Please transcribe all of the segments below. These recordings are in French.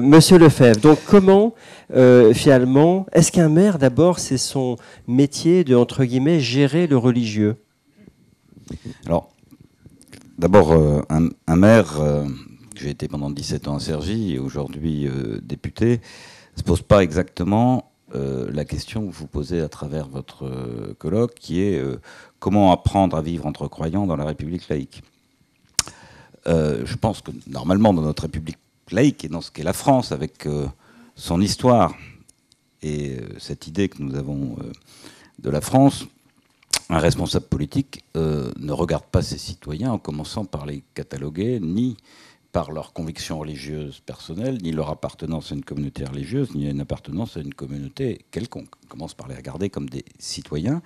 Monsieur Lefebvre, donc comment, finalement, est-ce qu'un maire, d'abord, c'est son métier de, entre guillemets, gérer le religieux? Alors, d'abord, un maire, j'ai été pendant 17 ans à Cergy et aujourd'hui député, ne se pose pas exactement la question que vous posez à travers votre colloque, qui est comment apprendre à vivre entre croyants dans la République laïque. Je pense que normalement, dans notre République laïque et dans ce qu'est la France, avec son histoire et cette idée que nous avons de la France, un responsable politique ne regarde pas ses citoyens en commençant par les cataloguer, ni par leurs convictions religieuses personnelles, ni leur appartenance à une communauté religieuse, ni une appartenance à une communauté quelconque. On commence par les regarder comme des citoyens.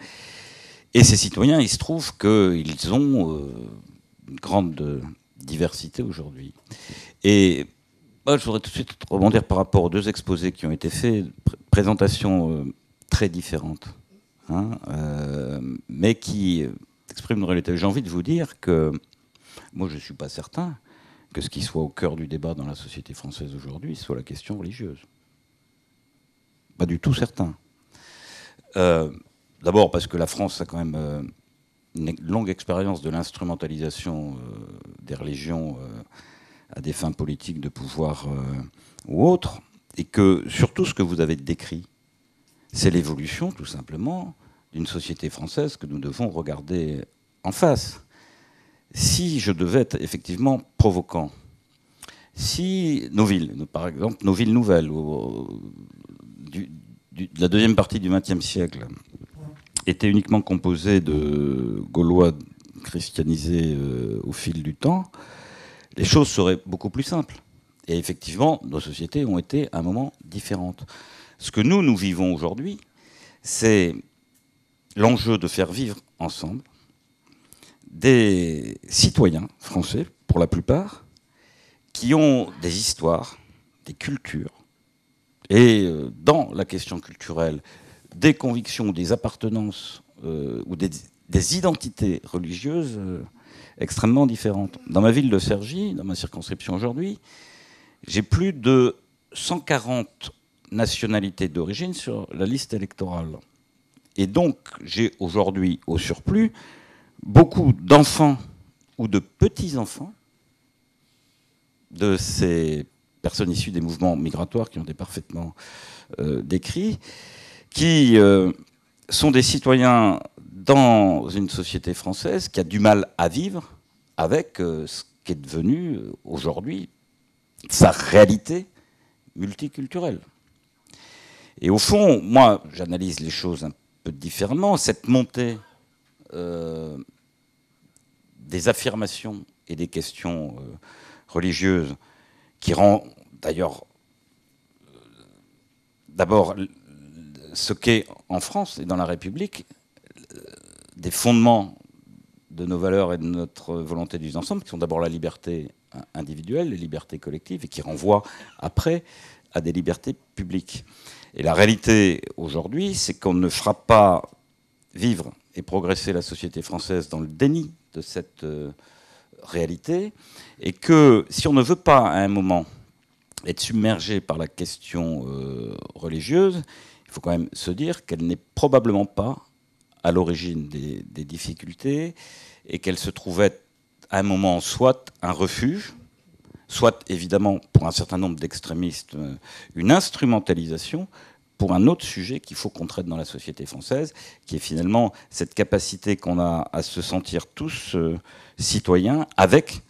Et ces citoyens, il se trouve qu'ils ont une grande diversité aujourd'hui. Et moi, je voudrais tout de suite rebondir par rapport aux deux exposés qui ont été faits, présentations très différentes, hein, mais qui expriment une réalité. J'ai envie de vous dire que moi, je ne suis pas certain que ce qui soit au cœur du débat dans la société française aujourd'hui soit la question religieuse. Pas du tout certain. D'abord parce que la France a quand même une longue expérience de l'instrumentalisation des religions à des fins politiques de pouvoir ou autres, et que surtout ce que vous avez décrit, c'est l'évolution tout simplement d'une société française que nous devons regarder en face. Si je devais être effectivement provoquant, si nos villes, par exemple nos villes nouvelles, de la deuxième partie du XXe siècle, étaient uniquement composées de Gaulois christianisés au fil du temps, les choses seraient beaucoup plus simples. Et effectivement, nos sociétés ont été à un moment différentes. Ce que nous vivons aujourd'hui, c'est l'enjeu de faire vivre ensemble des citoyens français, pour la plupart, qui ont des histoires, des cultures, et dans la question culturelle, des convictions, des appartenances ou des identités religieuses extrêmement différentes. Dans ma ville de Cergy, dans ma circonscription aujourd'hui, j'ai plus de 140 nationalités d'origine sur la liste électorale. Et donc, j'ai aujourd'hui, au surplus, beaucoup d'enfants ou de petits-enfants de ces personnes issues des mouvements migratoires qui ont été parfaitement décrits, qui sont des citoyens dans une société française qui a du mal à vivre avec ce qui est devenu aujourd'hui sa réalité multiculturelle. Et au fond, moi, j'analyse les choses un peu différemment. Cette montée des affirmations et des questions religieuses qui rend d'ailleurs d'abord ce qu'est en France et dans la République des fondements de nos valeurs et de notre volonté de vivre ensemble, qui sont d'abord la liberté individuelle, les libertés collectives, et qui renvoient après à des libertés publiques. Et la réalité aujourd'hui, c'est qu'on ne fera pas vivre et progresser la société française dans le déni de cette réalité, et que si on ne veut pas à un moment être submergé par la question religieuse, il faut quand même se dire qu'elle n'est probablement pas à l'origine des difficultés, et qu'elle se trouvait à un moment soit un refuge, soit évidemment pour un certain nombre d'extrémistes une instrumentalisation pour un autre sujet qu'il faut qu'on traite dans la société française, qui est finalement cette capacité qu'on a à se sentir tous citoyens avec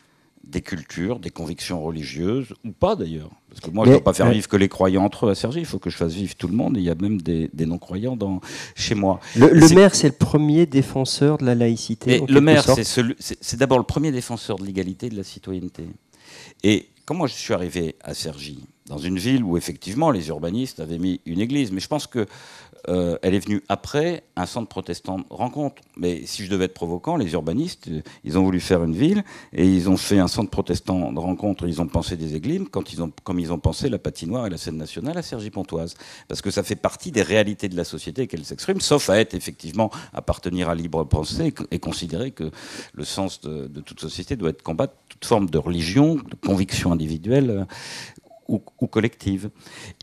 des cultures, des convictions religieuses, ou pas d'ailleurs. Parce que moi, je ne dois pas faire vivre que les croyants entre eux à Cergy, il faut que je fasse vivre tout le monde, et il y a même des non-croyants chez moi. Le maire, c'est le premier défenseur de la laïcité. Le maire, c'est d'abord le premier défenseur de l'égalité et de la citoyenneté. Et quand moi je suis arrivé à Cergy, dans une ville où effectivement les urbanistes avaient mis une église, mais je pense que elle est venue après un centre protestant de rencontre. Mais si je devais être provoquant, les urbanistes, ils ont voulu faire une ville et ils ont fait un centre protestant de rencontre. Ils ont pensé des églises comme ils ont pensé la patinoire et la scène nationale à Cergy-Pontoise. Parce que ça fait partie des réalités de la société qu'elles s'expriment, sauf à être effectivement appartenir à libre pensée et considérer que le sens de toute société doit être combattre toute forme de religion, de conviction individuelle ou collective.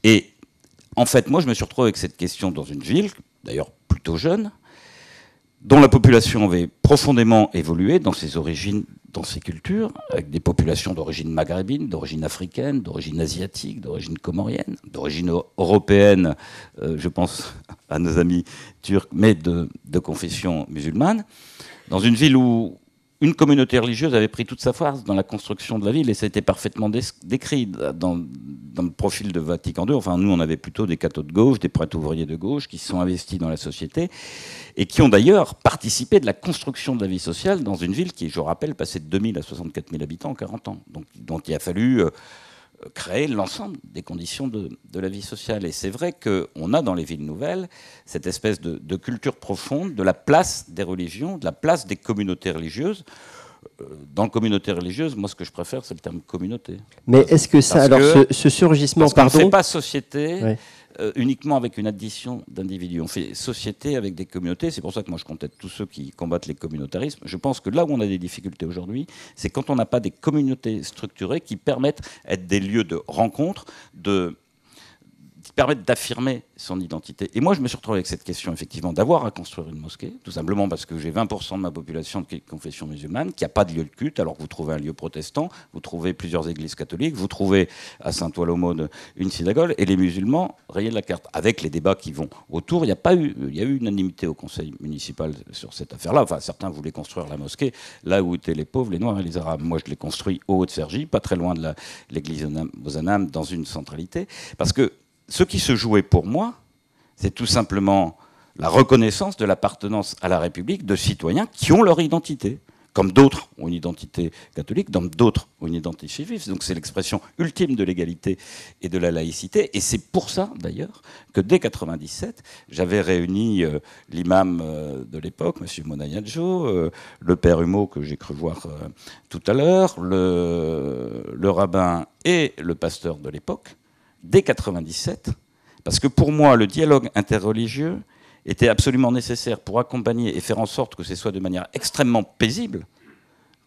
Et en fait, moi, je me suis retrouvé avec cette question dans une ville, d'ailleurs plutôt jeune, dont la population avait profondément évolué dans ses origines, dans ses cultures, avec des populations d'origine maghrébine, d'origine africaine, d'origine asiatique, d'origine comorienne, d'origine européenne, je pense à nos amis turcs, mais de confession musulmane, dans une ville où une communauté religieuse avait pris toute sa place dans la construction de la ville, et ça a été parfaitement décrit dans le profil de Vatican II. Enfin, nous, on avait plutôt des cathos de gauche, des prêtres ouvriers de gauche, qui se sont investis dans la société, et qui ont d'ailleurs participé de la construction de la vie sociale dans une ville qui, je rappelle, passait de 2000 à 64 000 habitants en 40 ans. Donc, dont il a fallu créer l'ensemble des conditions de la vie sociale. Et c'est vrai qu'on a dans les villes nouvelles cette espèce de culture profonde de la place des religions, de la place des communautés religieuses. Dans la communauté religieuse, moi, ce que je préfère, c'est le terme communauté. Mais est-ce que ça, alors, ce surgissement, parce qu'on ne fait pas société uniquement avec une addition d'individus. On fait société avec des communautés. C'est pour ça que moi, je conteste tous ceux qui combattent les communautarismes. Je pense que là où on a des difficultés aujourd'hui, c'est quand on n'a pas des communautés structurées qui permettent d'être des lieux de rencontre, qui permettent d'affirmer son identité. Et moi, je me suis retrouvé avec cette question, effectivement, d'avoir à construire une mosquée, tout simplement parce que j'ai 20% de ma population de confession musulmane, qui n'a pas de lieu de culte, alors que vous trouvez un lieu protestant, vous trouvez plusieurs églises catholiques, vous trouvez à Saint-Ouen-l'Aumône une synagogue, et les musulmans rayés de la carte. Avec les débats qui vont autour, il y a eu unanimité au conseil municipal sur cette affaire-là. Enfin, certains voulaient construire la mosquée là où étaient les pauvres, les Noirs et les Arabes. Moi, je l'ai construit au Haut-de-Cergy, pas très loin de l'église Ozanam, dans une centralité, parce que ce qui se jouait pour moi, c'est tout simplement la reconnaissance de l'appartenance à la République de citoyens qui ont leur identité, comme d'autres ont une identité catholique, comme d'autres ont une identité juive. Donc c'est l'expression ultime de l'égalité et de la laïcité. Et c'est pour ça, d'ailleurs, que dès 1997, j'avais réuni l'imam de l'époque, M. Monayadjo, le père Humeau, que j'ai cru voir tout à l'heure, le rabbin et le pasteur de l'époque, dès 1997, parce que pour moi, le dialogue interreligieux était absolument nécessaire pour accompagner et faire en sorte que ce soit de manière extrêmement paisible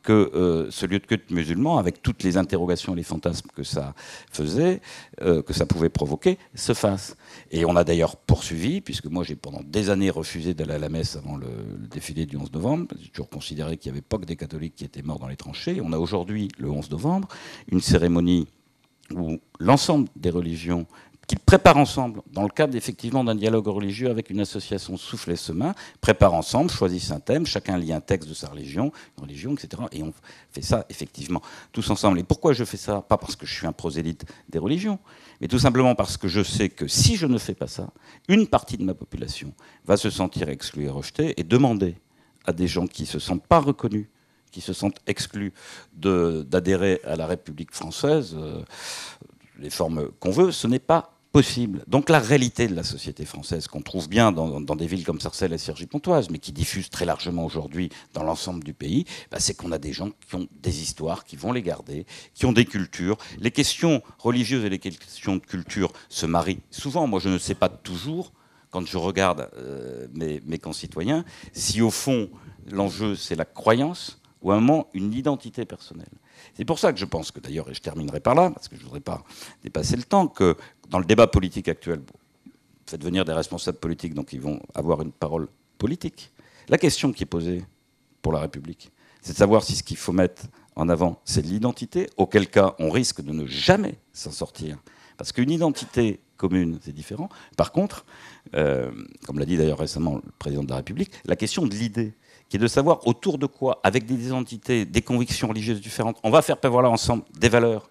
que ce lieu de culte musulman, avec toutes les interrogations et les fantasmes que ça faisait, que ça pouvait provoquer, se fasse. Et on a d'ailleurs poursuivi, puisque moi j'ai pendant des années refusé d'aller à la messe avant le défilé du 11 novembre. J'ai toujours considéré qu'il n'y avait pas que des catholiques qui étaient morts dans les tranchées. On a aujourd'hui, le 11 novembre, une cérémonie où l'ensemble des religions qu'ils préparent ensemble, dans le cadre effectivement d'un dialogue religieux avec une association Souffle et Semin, préparent ensemble, choisissent un thème, chacun lit un texte de sa religion, etc. Et on fait ça effectivement tous ensemble. Et pourquoi je fais ça? Pas parce que je suis un prosélyte des religions, mais tout simplement parce que je sais que si je ne fais pas ça, une partie de ma population va se sentir exclue et rejetée et demander à des gens qui ne se sentent pas reconnus, qui se sentent exclus d'adhérer à la République française, les formes qu'on veut, ce n'est pas possible. Donc la réalité de la société française, qu'on trouve bien dans des villes comme Sarcelles et Cergy-Pontoise, mais qui diffuse très largement aujourd'hui dans l'ensemble du pays, c'est qu'on a des gens qui ont des histoires, qui vont les garder, qui ont des cultures. Les questions religieuses et les questions de culture se marient souvent. Moi, je ne sais pas toujours, quand je regarde mes concitoyens, si au fond, l'enjeu, c'est la croyance, ou à un moment une identité personnelle. C'est pour ça que je pense que, d'ailleurs, et je terminerai par là, parce que je ne voudrais pas dépasser le temps, que dans le débat politique actuel, faites venir des responsables politiques, donc ils vont avoir une parole politique. La question qui est posée pour la République, c'est de savoir si ce qu'il faut mettre en avant, c'est l'identité, auquel cas on risque de ne jamais s'en sortir. Parce qu'une identité commune, c'est différent. Par contre, comme l'a dit d'ailleurs récemment le président de la République, la question de l'idée, qui est de savoir autour de quoi, avec des identités, des convictions religieuses différentes, on va faire prévaloir ensemble des valeurs,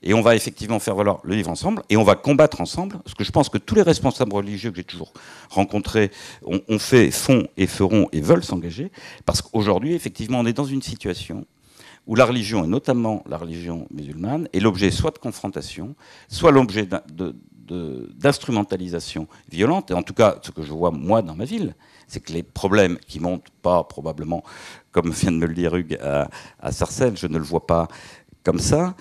et on va effectivement faire valoir le vivre ensemble, et on va combattre ensemble, parce que je pense que tous les responsables religieux que j'ai toujours rencontrés ont fait, font et feront et veulent s'engager, parce qu'aujourd'hui, effectivement, on est dans une situation où la religion, et notamment la religion musulmane, est l'objet soit de confrontation, soit l'objet d'instrumentalisation violente, et en tout cas, ce que je vois moi dans ma ville, c'est que les problèmes qui montent pas probablement, comme vient de me le dire Hugues, à Sarcelles, je ne le vois pas comme ça,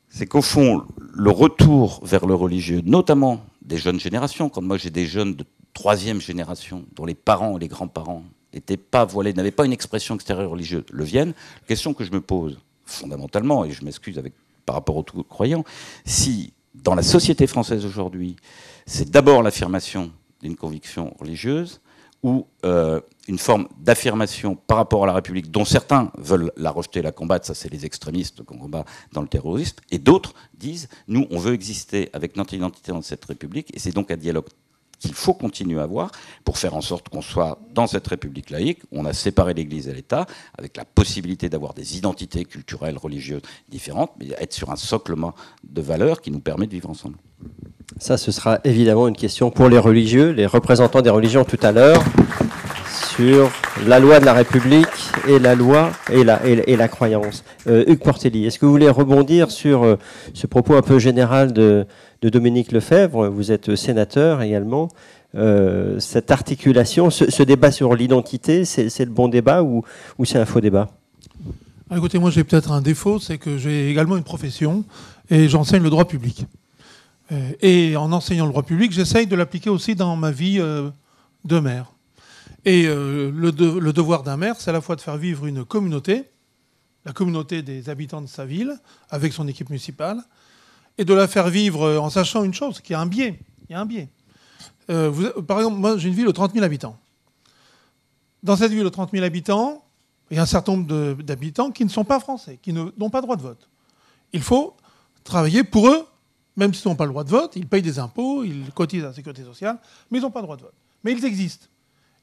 c'est qu'au fond, le retour vers le religieux, notamment des jeunes générations, quand moi j'ai des jeunes de 3e génération, dont les parents et les grands-parents n'étaient pas voilés, n'avaient pas une expression extérieure religieuse, le viennent, la question que je me pose fondamentalement, et je m'excuse par rapport aux tout-croyants, si dans la société française aujourd'hui, c'est d'abord l'affirmation d'une conviction religieuse ou une forme d'affirmation par rapport à la République dont certains veulent la rejeter, la combattre, ça c'est les extrémistes qu'on combat dans le terrorisme, et d'autres disent, nous on veut exister avec notre identité dans cette République, et c'est donc un dialogue qu'il faut continuer à avoir pour faire en sorte qu'on soit dans cette République laïque. On a séparé l'Église et l'État avec la possibilité d'avoir des identités culturelles, religieuses différentes, mais être sur un soclement de valeurs qui nous permet de vivre ensemble. Ça, ce sera évidemment une question pour les religieux, les représentants des religions tout à l'heure, sur la loi de la République et la loi et la croyance. Hugues Portelli, est-ce que vous voulez rebondir sur ce propos un peu général de Dominique Lefebvre? Vous êtes sénateur également. Cette articulation, ce débat sur l'identité, c'est le bon débat ou c'est un faux débat? Écoutez, moi j'ai peut-être un défaut, c'est que j'ai également une profession et j'enseigne le droit public. Et en enseignant le droit public, j'essaye de l'appliquer aussi dans ma vie de maire. Et le devoir d'un maire, c'est à la fois de faire vivre une communauté, la communauté des habitants de sa ville, avec son équipe municipale, et de la faire vivre en sachant une chose, qu'il y a un biais. Il y a un biais. Par exemple, moi j'ai une ville de 30 000 habitants. Dans cette ville de 30 000 habitants, il y a un certain nombre d'habitants qui ne sont pas français, qui n'ont pas droit de vote. Il faut travailler pour eux, même s'ils n'ont pas le droit de vote, ils payent des impôts, ils cotisent à la sécurité sociale, mais ils n'ont pas le droit de vote. Mais ils existent.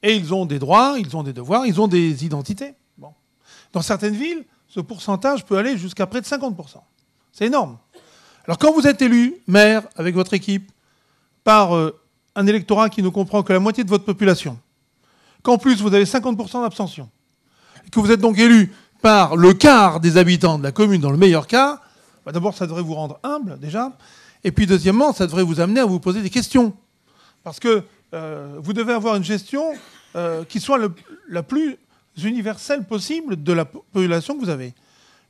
Et ils ont des droits, ils ont des devoirs, ils ont des identités. Bon. Dans certaines villes, ce pourcentage peut aller jusqu'à près de 50%. C'est énorme. Alors quand vous êtes élu maire avec votre équipe par un électorat qui ne comprend que la moitié de votre population, qu'en plus vous avez 50% d'abstention, et que vous êtes donc élu par le quart des habitants de la commune dans le meilleur cas, bah d'abord ça devrait vous rendre humble déjà, et puis deuxièmement ça devrait vous amener à vous poser des questions. Parce que vous devez avoir une gestion qui soit la plus universelle possible de la population que vous avez.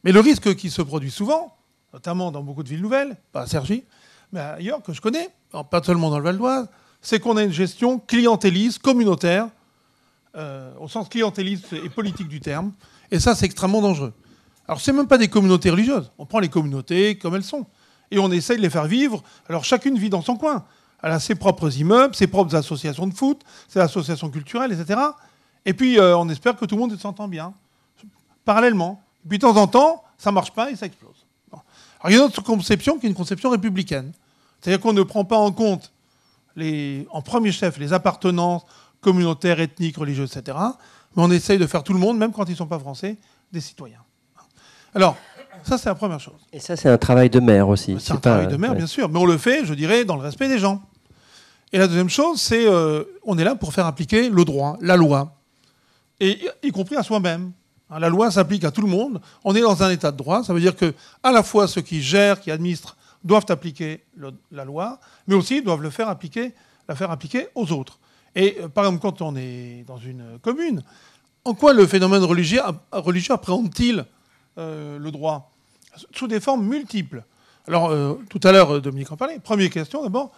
Mais le risque qui se produit souvent, notamment dans beaucoup de villes nouvelles, pas à Cergy, mais ailleurs que je connais, pas seulement dans le Val d'Oise, c'est qu'on a une gestion clientéliste, communautaire, au sens clientéliste et politique du terme, et ça c'est extrêmement dangereux. Alors c'est même pas des communautés religieuses, on prend les communautés comme elles sont, et on essaye de les faire vivre, alors chacune vit dans son coin. Elle a ses propres immeubles, ses propres associations de foot, ses associations culturelles, etc. Et puis, on espère que tout le monde s'entend bien, parallèlement. Et puis, de temps en temps, ça ne marche pas et ça explose. Bon. Alors, il y a une autre conception qui est une conception républicaine. C'est-à-dire qu'on ne prend pas en compte, en premier chef, les appartenances communautaires, ethniques, religieuses, etc. Mais on essaye de faire tout le monde, même quand ils ne sont pas français, des citoyens. Alors, ça, c'est la première chose. Et ça, c'est un travail de maire aussi. C'est un travail de maire, bien sûr. Mais on le fait, je dirais, dans le respect des gens. Et la deuxième chose, c'est on est là pour faire appliquer le droit, la loi, et y compris à soi-même. La loi s'applique à tout le monde. On est dans un état de droit. Ça veut dire que à la fois ceux qui gèrent, qui administrent, doivent appliquer la loi, mais aussi doivent la faire appliquer aux autres. Et par exemple, quand on est dans une commune, en quoi le phénomène religieux appréhende-t-il le droit? Sous des formes multiples. Alors, tout à l'heure, Dominique en parlait. Première question, d'abord,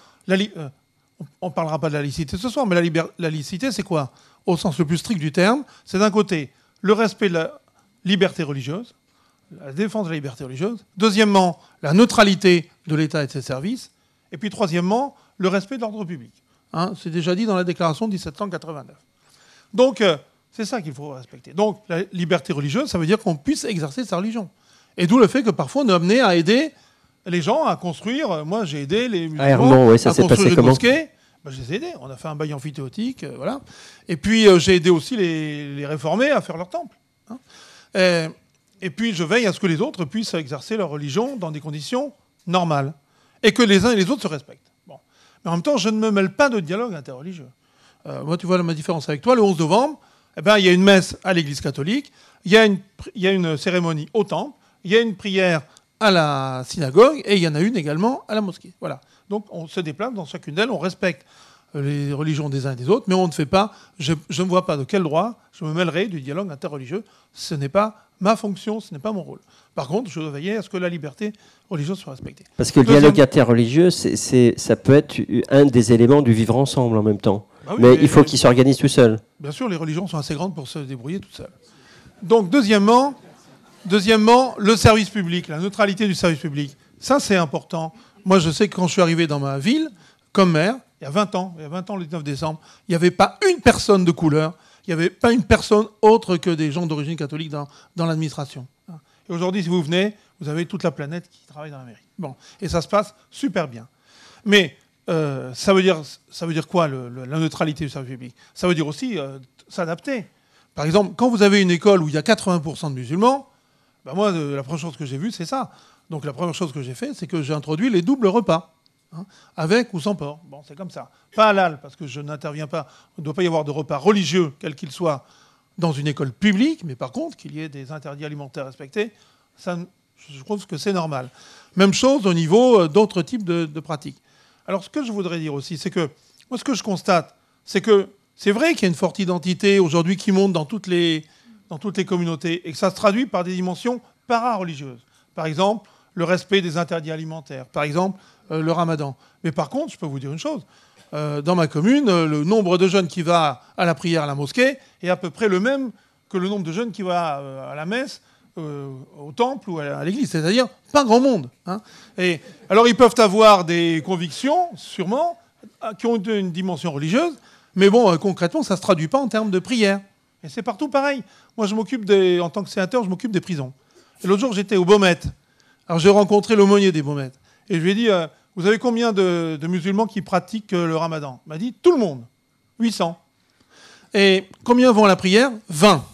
on ne parlera pas de la laïcité ce soir, mais la laïcité, c'est quoi? Au sens le plus strict du terme, c'est d'un côté le respect de la liberté religieuse, la défense de la liberté religieuse. Deuxièmement, la neutralité de l'État et de ses services. Et puis, troisièmement, le respect de l'ordre public. Hein, c'est déjà dit dans la déclaration de 1789. Donc, c'est ça qu'il faut respecter. Donc, la liberté religieuse, ça veut dire qu'on puisse exercer sa religion. Et d'où le fait que parfois on est amené à aider les gens à construire. Moi, j'ai aidé les musulmans à construire une mosquée. Ben, je les ai aidés. On a fait un bail amphithéotique, voilà. Et puis, j'ai aidé aussi les réformés à faire leur temple. Hein. Et puis, je veille à ce que les autres puissent exercer leur religion dans des conditions normales. Et que les uns et les autres se respectent. Bon. Mais en même temps, je ne me mêle pas de dialogue interreligieux. Moi, tu vois ma différence avec toi. Le 11 novembre, eh ben, il y a une messe à l'église catholique. Il y a une cérémonie au temple. Il y a une prière à la synagogue et il y en a une également à la mosquée. Voilà. Donc on se déplace dans chacune d'elles, on respecte les religions des uns et des autres, mais on ne fait pas, je ne vois pas de quel droit je me mêlerai du dialogue interreligieux. Ce n'est pas ma fonction, ce n'est pas mon rôle. Par contre, je dois veiller à ce que la liberté religieuse soit respectée. Parce que le dialogue interreligieux, ça peut être un des éléments du vivre ensemble en même temps. Ah oui, mais il faut qu'il s'organise tout seul. Bien sûr, les religions sont assez grandes pour se débrouiller toutes seules. Donc deuxièmement, le service public, la neutralité du service public. Ça, c'est important Moi, je sais que quand je suis arrivé dans ma ville, comme maire, il y a 20 ans, le 19 décembre, il n'y avait pas une personne de couleur, il n'y avait pas une personne autre que des gens d'origine catholique dans l'administration. Et aujourd'hui, si vous venez, vous avez toute la planète qui travaille dans la mairie. Bon, et ça se passe super bien. Mais ça veut dire quoi, la neutralité du service public? Ça veut dire aussi s'adapter. Par exemple, quand vous avez une école où il y a 80% de musulmans, ben moi, la première chose que j'ai vue, c'est ça. Donc la première chose que j'ai fait, c'est que j'ai introduit les doubles repas, hein, avec ou sans porc. Bon, c'est comme ça. Pas halal, parce que je n'interviens pas. Il ne doit pas y avoir de repas religieux, quel qu'il soit, dans une école publique, mais par contre, qu'il y ait des interdits alimentaires respectés, ça, je trouve que c'est normal. Même chose au niveau d'autres types de pratiques. Alors, ce que je voudrais dire aussi, c'est que, moi, ce que je constate, c'est que c'est vrai qu'il y a une forte identité aujourd'hui qui monte dans toutes les communautés et que ça se traduit par des dimensions para-religieuses. Par exemple, le respect des interdits alimentaires. Par exemple, le ramadan. Mais par contre, je peux vous dire une chose. Dans ma commune, le nombre de jeunes qui va à la prière à la mosquée est à peu près le même que le nombre de jeunes qui va à la messe, au temple ou à l'église. C'est-à-dire pas grand monde. Hein. Et alors, ils peuvent avoir des convictions, sûrement, qui ont une dimension religieuse. Mais bon, concrètement, ça ne se traduit pas en termes de prière. Et c'est partout pareil. Moi, en tant que sénateur, je m'occupe des prisons. Et l'autre jour, j'étais aux Baumettes. Alors, j'ai rencontré l'aumônier des Baumettes. Et je lui ai dit, vous avez combien de musulmans qui pratiquent le ramadan? Il m'a dit, tout le monde. 800. Et combien vont à la prière? 20.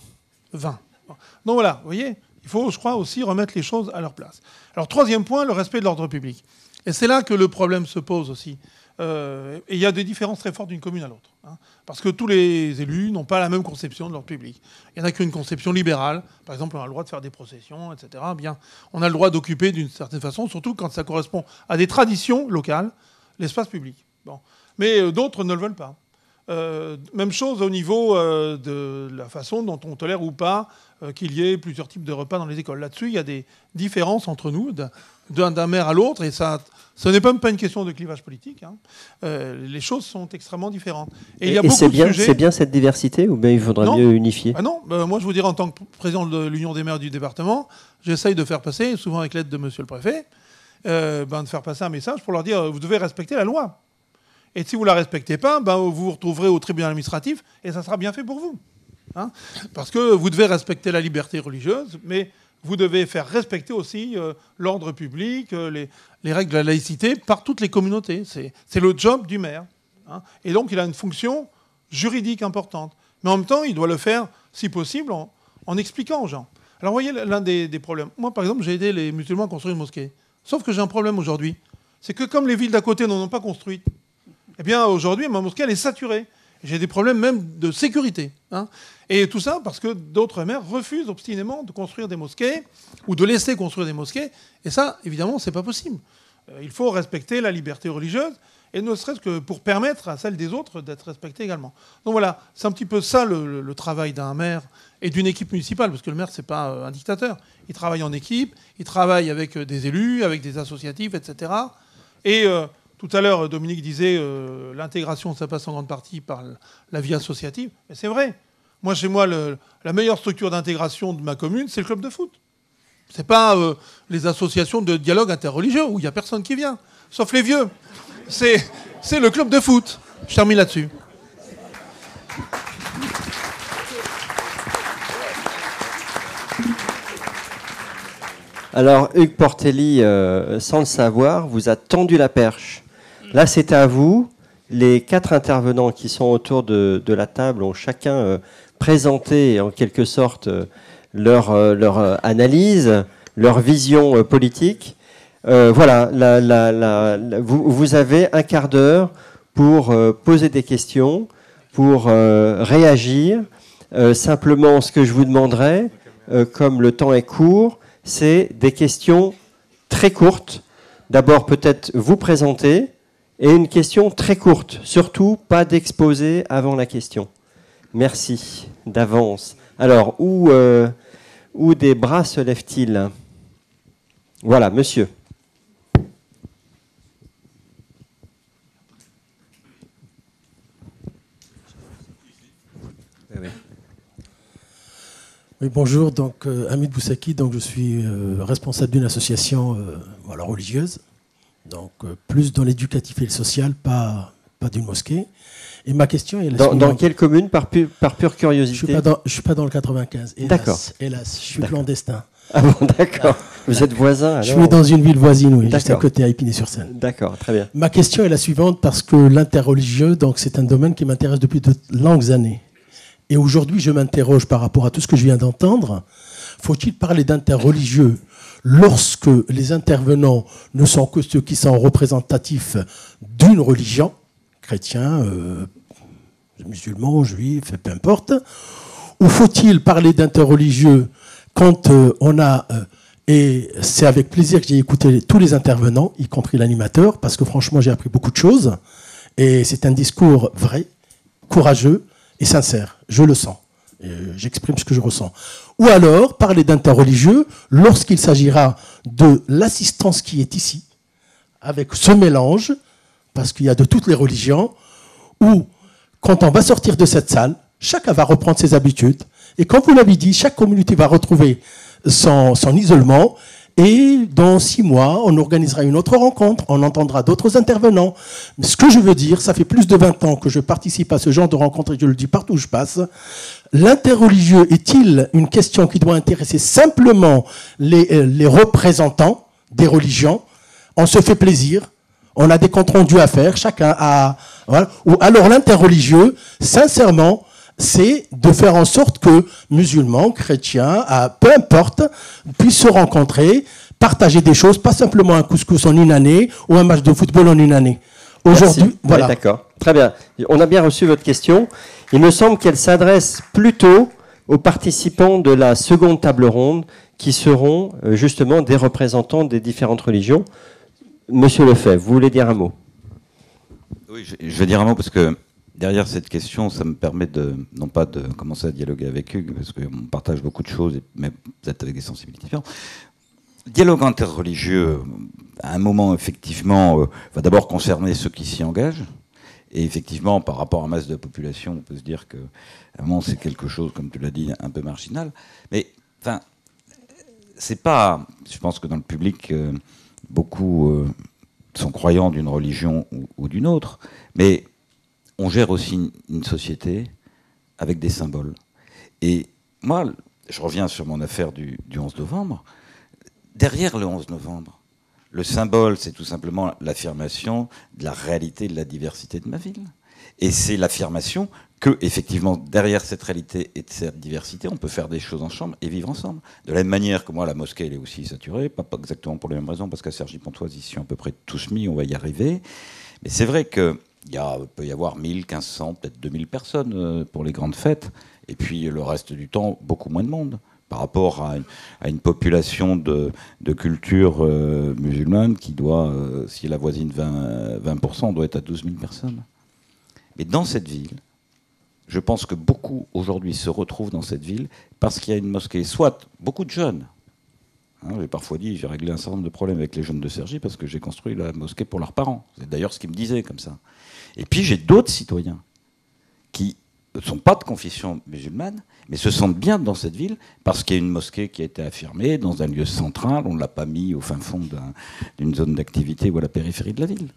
Donc voilà, vous voyez, il faut, je crois, aussi remettre les choses à leur place. Alors, troisième point, le respect de l'ordre public. Et c'est là que le problème se pose aussi. Et il y a des différences très fortes d'une commune à l'autre. Hein, parce que tous les élus n'ont pas la même conception de l'ordre public. Il n'y en a qu'une conception libérale. Par exemple, on a le droit de faire des processions, etc. Bien, on a le droit d'occuper d'une certaine façon, surtout quand ça correspond à des traditions locales, l'espace public. Bon. Mais d'autres ne le veulent pas. Même chose au niveau de la façon dont on tolère ou pas qu'il y ait plusieurs types de repas dans les écoles. Là-dessus, il y a des différences entre nous, d'un maire à l'autre, et ça, ce n'est même pas une question de clivage politique. Hein. Les choses sont extrêmement différentes. Et il y a beaucoup de sujets... C'est bien cette diversité, ou bien il faudrait mieux unifier? Non, moi je vous dirais, en tant que président de l'Union des maires du département, j'essaye de faire passer, souvent avec l'aide de monsieur le préfet, de faire passer un message pour leur dire, vous devez respecter la loi. Et si vous ne la respectez pas, vous vous retrouverez au tribunal administratif et ça sera bien fait pour vous. Hein, parce que vous devez respecter la liberté religieuse, mais vous devez faire respecter aussi l'ordre public, les règles de la laïcité par toutes les communautés. C'est le job du maire. Hein, et donc il a une fonction juridique importante. Mais en même temps, il doit le faire, si possible, en expliquant aux gens. Alors vous voyez l'un des problèmes. Moi, par exemple, j'ai aidé les musulmans à construire une mosquée. Sauf que j'ai un problème aujourd'hui. C'est que comme les villes d'à côté n'en ont pas construite, eh bien, aujourd'hui, ma mosquée, elle est saturée. J'ai des problèmes même de sécurité. Hein. Et tout ça parce que d'autres maires refusent obstinément de construire des mosquées ou de laisser construire des mosquées. Et ça, évidemment, c'est pas possible. Il faut respecter la liberté religieuse, et ne serait-ce que pour permettre à celle des autres d'être respectée également. Donc voilà, c'est un petit peu ça le travail d'un maire et d'une équipe municipale, parce que le maire, c'est pas un dictateur. Il travaille en équipe, il travaille avec des élus, avec des associatifs, etc. Et... tout à l'heure, Dominique disait l'intégration, ça passe en grande partie par la vie associative. Mais c'est vrai. Moi, chez moi, la meilleure structure d'intégration de ma commune, c'est le club de foot. Ce n'est pas les associations de dialogue interreligieux où il n'y a personne qui vient, sauf les vieux. C'est le club de foot. Je termine là-dessus. Alors, Hugues Portelli, sans le savoir, vous a tendu la perche. Là, c'est à vous. Les 4 intervenants qui sont autour de la table ont chacun présenté, en quelque sorte, leur analyse, leur vision politique. Voilà, vous avez un quart d'heure pour poser des questions, pour réagir. Simplement, ce que je vous demanderai, comme le temps est court, c'est des questions très courtes. D'abord, peut-être vous présenter, et une question très courte. Surtout, pas d'exposé avant la question. Merci d'avance. Alors, où des bras se lèvent-ils? Voilà, monsieur. Oui, bonjour. Donc, Hamid Boussaki. Donc, je suis responsable d'une association religieuse. Donc, plus dans l'éducatif et le social, pas d'une mosquée. Et ma question est la Dans suivante. quelle commune, par pure curiosité? Je suis pas dans le 95. D'accord. Hélas, je suis clandestin. Ah bon, d'accord. Vous êtes voisin, Je alors? suis dans une ville voisine, oui, juste à D'accord. côté, à Épinay-sur-Seine. D'accord, très bien. Ma question est la suivante, parce que l'interreligieux, donc c'est un domaine qui m'intéresse depuis de longues années. Et aujourd'hui, je m'interroge par rapport à tout ce que je viens d'entendre. Faut-il parler d'interreligieux lorsque les intervenants ne sont que ceux qui sont représentatifs d'une religion, chrétien, musulman, juif, peu importe, ou faut-il parler d'interreligieux quand on a... et c'est avec plaisir que j'ai écouté tous les intervenants, y compris l'animateur, parce que franchement, j'ai appris beaucoup de choses. Et c'est un discours vrai, courageux et sincère. Je le sens. J'exprime ce que je ressens. Ou alors, parler d'interreligieux lorsqu'il s'agira de l'assistance qui est ici, avec ce mélange, parce qu'il y a de toutes les religions, où, quand on va sortir de cette salle, chacun va reprendre ses habitudes. Et comme vous l'avez dit, chaque communauté va retrouver son isolement. Et dans 6 mois, on organisera une autre rencontre, on entendra d'autres intervenants. Mais ce que je veux dire, ça fait plus de 20 ans que je participe à ce genre de rencontre et je le dis partout où je passe. L'interreligieux est-il une question qui doit intéresser simplement les représentants des religions? On se fait plaisir, on a des comptes rendus à faire, chacun a... Voilà. Ou alors l'interreligieux, sincèrement, c'est de faire en sorte que musulmans, chrétiens, peu importe, puissent se rencontrer, partager des choses, pas simplement un couscous en une année ou un match de football en une année. Aujourd'hui, voilà. Oui, d'accord. Très bien. On a bien reçu votre question. Il me semble qu'elle s'adresse plutôt aux participants de la seconde table ronde qui seront justement des représentants des différentes religions. Monsieur Lefebvre, vous voulez dire un mot? Oui, je vais dire un mot parce que derrière cette question, ça me permet non pas de commencer à dialoguer avec Hugues, parce qu'on partage beaucoup de choses, mais peut-être avec des sensibilités différentes. Dialogue interreligieux, à un moment, effectivement, va d'abord concerner ceux qui s'y engagent. Et effectivement, par rapport à masse de population, on peut se dire qu'à un moment, c'est quelque chose, comme tu l'as dit, un peu marginal. Mais, enfin, c'est pas... Je pense que dans le public, beaucoup sont croyants d'une religion ou d'une autre, mais on gère aussi une société avec des symboles. Et moi, je reviens sur mon affaire du 11 novembre. Derrière le 11 novembre, le symbole, c'est tout simplement l'affirmation de la réalité de la diversité de ma ville. Et c'est l'affirmation que, effectivement, derrière cette réalité et cette diversité, on peut faire des choses ensemble et vivre ensemble. De la même manière que moi, la mosquée, elle est aussi saturée, pas exactement pour les mêmes raisons, parce qu'à Cergy-Pontoise, ils sont à peu près tous mis, on va y arriver. Mais c'est vrai que peut y avoir 1000, 1500, peut-être 2000 personnes pour les grandes fêtes, et puis le reste du temps, beaucoup moins de monde, par rapport à une population de culture musulmane qui doit, si elle avoisine 20%, doit être à 12 000 personnes. Mais dans cette ville, je pense que beaucoup aujourd'hui se retrouvent dans cette ville parce qu'il y a une mosquée, soit beaucoup de jeunes. J'ai parfois dit, j'ai réglé un certain nombre de problèmes avec les jeunes de Cergy parce que j'ai construit la mosquée pour leurs parents. C'est d'ailleurs ce qu'ils me disaient comme ça. Et puis j'ai d'autres citoyens qui ne sont pas de confession musulmane, mais se sentent bien dans cette ville parce qu'il y a une mosquée qui a été affirmée dans un lieu central. On ne l'a pas mis au fin fond d'une zone d'activité ou à la périphérie de la ville.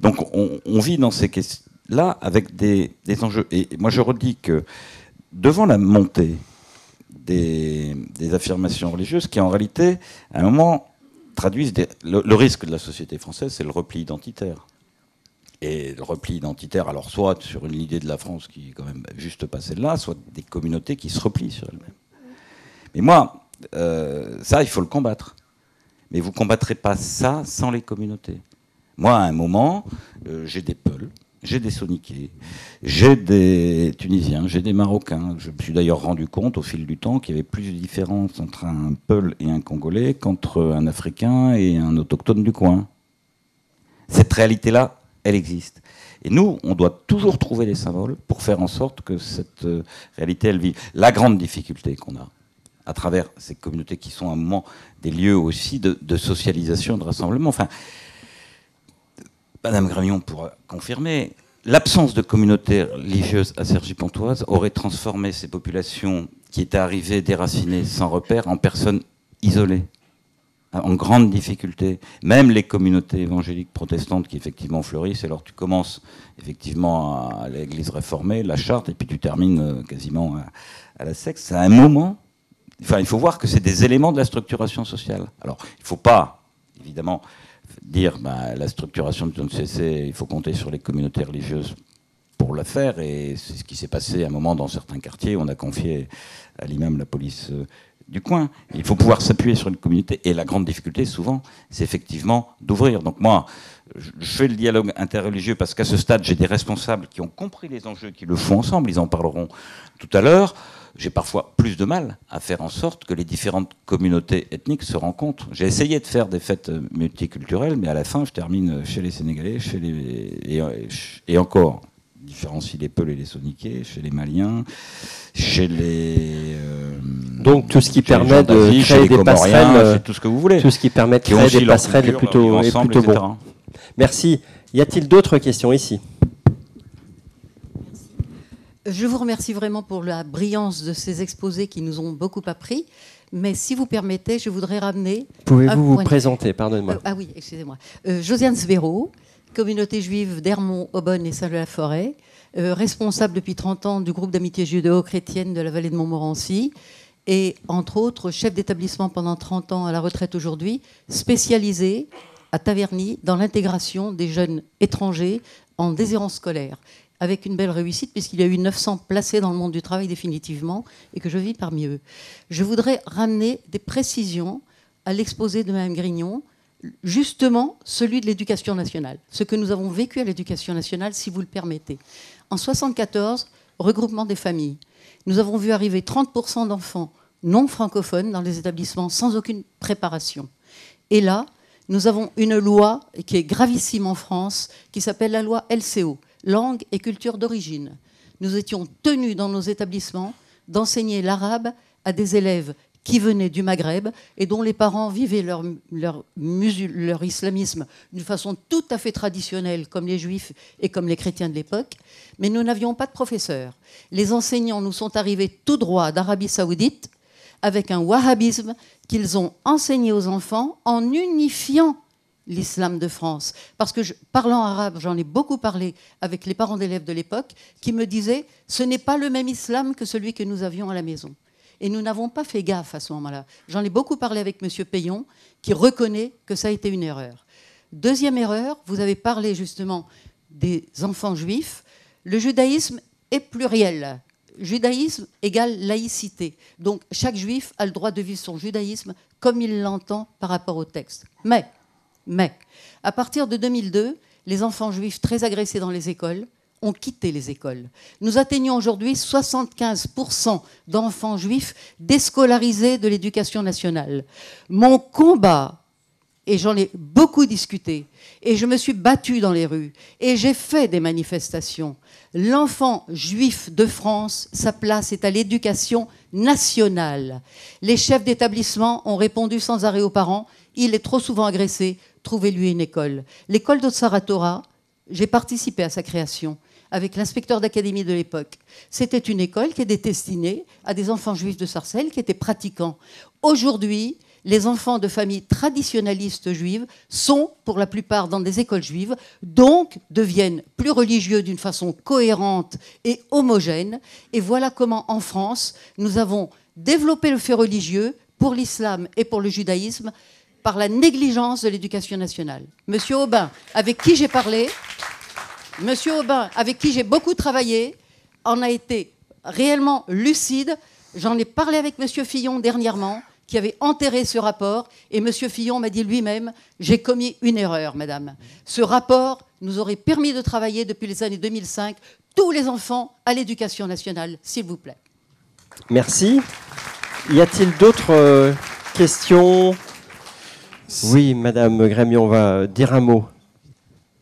Donc on vit dans ces questions-là avec des enjeux. Et moi je redis que devant la montée des affirmations religieuses qui en réalité, à un moment, traduisent le risque de la société française, c'est le repli identitaire. Et le repli identitaire, alors soit sur une idée de la France qui est quand même juste pas celle-là, soit des communautés qui se replient sur elles-mêmes. Mais moi, ça, il faut le combattre. Mais vous combattrez pas ça sans les communautés. Moi, à un moment, j'ai des Peuls, j'ai des Soniqués, j'ai des Tunisiens, j'ai des Marocains. Je me suis d'ailleurs rendu compte au fil du temps qu'il y avait plus de différence entre un Peul et un Congolais qu'entre un Africain et un autochtone du coin. Cette réalité-là, elle existe. Et nous, on doit toujours trouver des symboles pour faire en sorte que cette réalité, elle vive. La grande difficulté qu'on a à travers ces communautés qui sont à un moment des lieux aussi de socialisation, de rassemblement. Enfin, Madame Grémillon pourra confirmer, l'absence de communautés religieuses à Cergy-Pontoise aurait transformé ces populations qui étaient arrivées déracinées sans repère en personnes isolées. en grande difficulté. Même les communautés évangéliques protestantes qui effectivement fleurissent, alors tu commences effectivement à l'église réformée, la charte, et puis tu termines quasiment à la secte. C'est un moment, enfin il faut voir que c'est des éléments de la structuration sociale. Alors il ne faut pas, évidemment, dire la structuration du CC, il faut compter sur les communautés religieuses pour le faire, et c'est ce qui s'est passé à un moment dans certains quartiers. On a confié à l'imam la police du coin. Il faut pouvoir s'appuyer sur une communauté, et la grande difficulté souvent c'est effectivement d'ouvrir. Donc moi je fais le dialogue interreligieux parce qu'à ce stade j'ai des responsables qui ont compris les enjeux, qui le font ensemble, ils en parleront tout à l'heure. J'ai parfois plus de mal à faire en sorte que les différentes communautés ethniques se rencontrent. J'ai essayé de faire des fêtes multiculturelles, mais à la fin je termine chez les Sénégalais, et encore différencie les Peuls et les Soniqués, chez les Maliens, chez les... donc tout ce qui permet de créer des passerelles, tout ce que vous voulez. Tout ce qui permet de créer des passerelles est plutôt bon. Merci. Y a-t-il d'autres questions ici? Je vous remercie vraiment pour la brillance de ces exposés qui nous ont beaucoup appris. Mais si vous permettez, je voudrais ramener... Pouvez-vous vous présenter, pardonnez-moi. Ah oui, excusez-moi. Josiane Svero, communauté juive d'Hermont, Aubonne et Saint-Leu-la-Forêt, responsable depuis 30 ans du groupe d'amitié judéo-chrétienne de la vallée de Montmorency, et entre autres chef d'établissement pendant 30 ans à la retraite aujourd'hui, spécialisé à Taverny dans l'intégration des jeunes étrangers en déshérence scolaire, avec une belle réussite puisqu'il y a eu 900 placés dans le monde du travail définitivement et que je vis parmi eux. Je voudrais ramener des précisions à l'exposé de Mme Grignon, justement celui de l'éducation nationale, ce que nous avons vécu à l'éducation nationale, si vous le permettez. En 1974, regroupement des familles, nous avons vu arriver 30% d'enfants non francophones dans les établissements sans aucune préparation. Et là, nous avons une loi qui est gravissime en France, qui s'appelle la loi LCO, langue et culture d'origine. Nous étions tenus dans nos établissements d'enseigner l'arabe à des élèves qui venaient du Maghreb et dont les parents vivaient leur islamisme d'une façon tout à fait traditionnelle, comme les juifs et comme les chrétiens de l'époque. Mais nous n'avions pas de professeurs. Les enseignants nous sont arrivés tout droit d'Arabie Saoudite avec un wahhabisme qu'ils ont enseigné aux enfants en unifiant l'islam de France. Parce que, parlant arabe, j'en ai beaucoup parlé avec les parents d'élèves de l'époque, qui me disaient « ce n'est pas le même islam que celui que nous avions à la maison ». Et nous n'avons pas fait gaffe à ce moment-là. J'en ai beaucoup parlé avec M. Payon, qui reconnaît que ça a été une erreur. Deuxième erreur, vous avez parlé justement des enfants juifs. Le judaïsme est pluriel. Judaïsme égale laïcité. Donc chaque juif a le droit de vivre son judaïsme comme il l'entend par rapport au texte. Mais, à partir de 2002, les enfants juifs très agressés dans les écoles ont quitté les écoles. Nous atteignons aujourd'hui 75% d'enfants juifs déscolarisés de l'éducation nationale. Mon combat, et j'en ai beaucoup discuté, et je me suis battue dans les rues, et j'ai fait des manifestations. L'enfant juif de France, sa place est à l'éducation nationale. Les chefs d'établissement ont répondu sans arrêt aux parents, il est trop souvent agressé, trouvez-lui une école. L'école d'Otsara Torah, j'ai participé à sa création avec l'inspecteur d'académie de l'époque. C'était une école qui était destinée à des enfants juifs de Sarcelles qui étaient pratiquants. Aujourd'hui, les enfants de familles traditionnalistes juives sont, pour la plupart, dans des écoles juives, donc deviennent plus religieux d'une façon cohérente et homogène. Et voilà comment, en France, nous avons développé le fait religieux pour l'islam et pour le judaïsme par la négligence de l'éducation nationale. Monsieur Aubin, avec qui j'ai parlé... Monsieur Aubin, avec qui j'ai beaucoup travaillé, en a été réellement lucide. J'en ai parlé avec Monsieur Fillon dernièrement, qui avait enterré ce rapport. Et Monsieur Fillon m'a dit lui-même, j'ai commis une erreur, madame. Ce rapport nous aurait permis de travailler depuis les années 2005 tous les enfants à l'éducation nationale, s'il vous plaît. Merci. Y a-t-il d'autres questions? Oui, madame Grémion, on va dire un mot.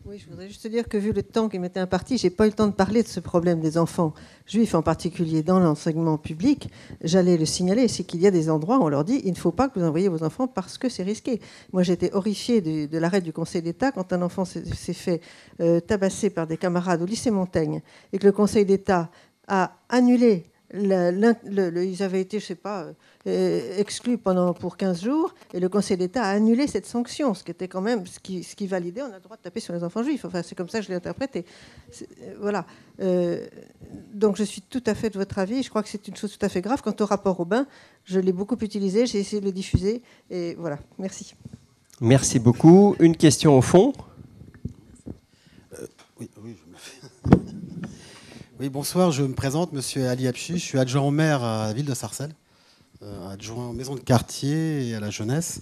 Oui, je voudrais juste dire que vu le temps qui m'était imparti, je n'ai pas eu le temps de parler de ce problème des enfants juifs, en particulier dans l'enseignement public. J'allais le signaler, c'est qu'il y a des endroits où on leur dit il ne faut pas que vous envoyiez vos enfants parce que c'est risqué. Moi, j'étais horrifiée de l'arrêt du Conseil d'État quand un enfant s'est fait tabasser par des camarades au lycée Montaigne et que le Conseil d'État a annulé ils avaient été, je sais pas, exclus pour 15 jours, et le Conseil d'État a annulé cette sanction, ce qui était quand même, ce qui validait, on a le droit de taper sur les enfants juifs. Enfin, c'est comme ça que je l'ai interprété. Voilà. Donc je suis tout à fait de votre avis. Je crois que c'est une chose tout à fait grave. Quant au rapport Aubin, je l'ai beaucoup utilisé, j'ai essayé de le diffuser, et voilà. Merci. Merci beaucoup. Une question au fond. Oui, je me fais. Oui, bonsoir, je me présente, monsieur Ali Abchi, je suis adjoint au maire à la ville de Sarcelles, adjoint aux maisons de quartier et à la jeunesse.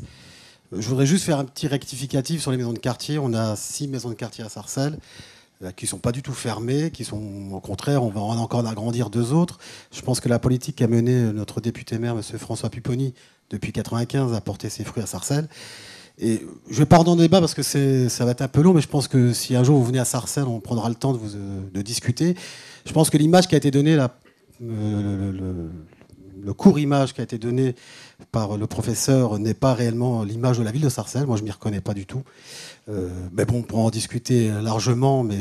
Je voudrais juste faire un petit rectificatif sur les maisons de quartier. On a 6 maisons de quartier à Sarcelles qui ne sont pas du tout fermées, qui sont au contraire, on va encore en agrandir 2 autres. Je pense que la politique qu'a menée notre député maire, monsieur François Pupponi, depuis 1995, a porté ses fruits à Sarcelles. Et je ne vais pas rentrer dans le débat parce que ça va être un peu long, mais je pense que si un jour vous venez à Sarcelles, on prendra le temps de discuter. Je pense que l'image qui a été donnée, le court image qui a été donné par le professeur n'est pas réellement l'image de la ville de Sarcelles. Moi, je ne m'y reconnais pas du tout. Mais bon, on pourra en discuter largement, mais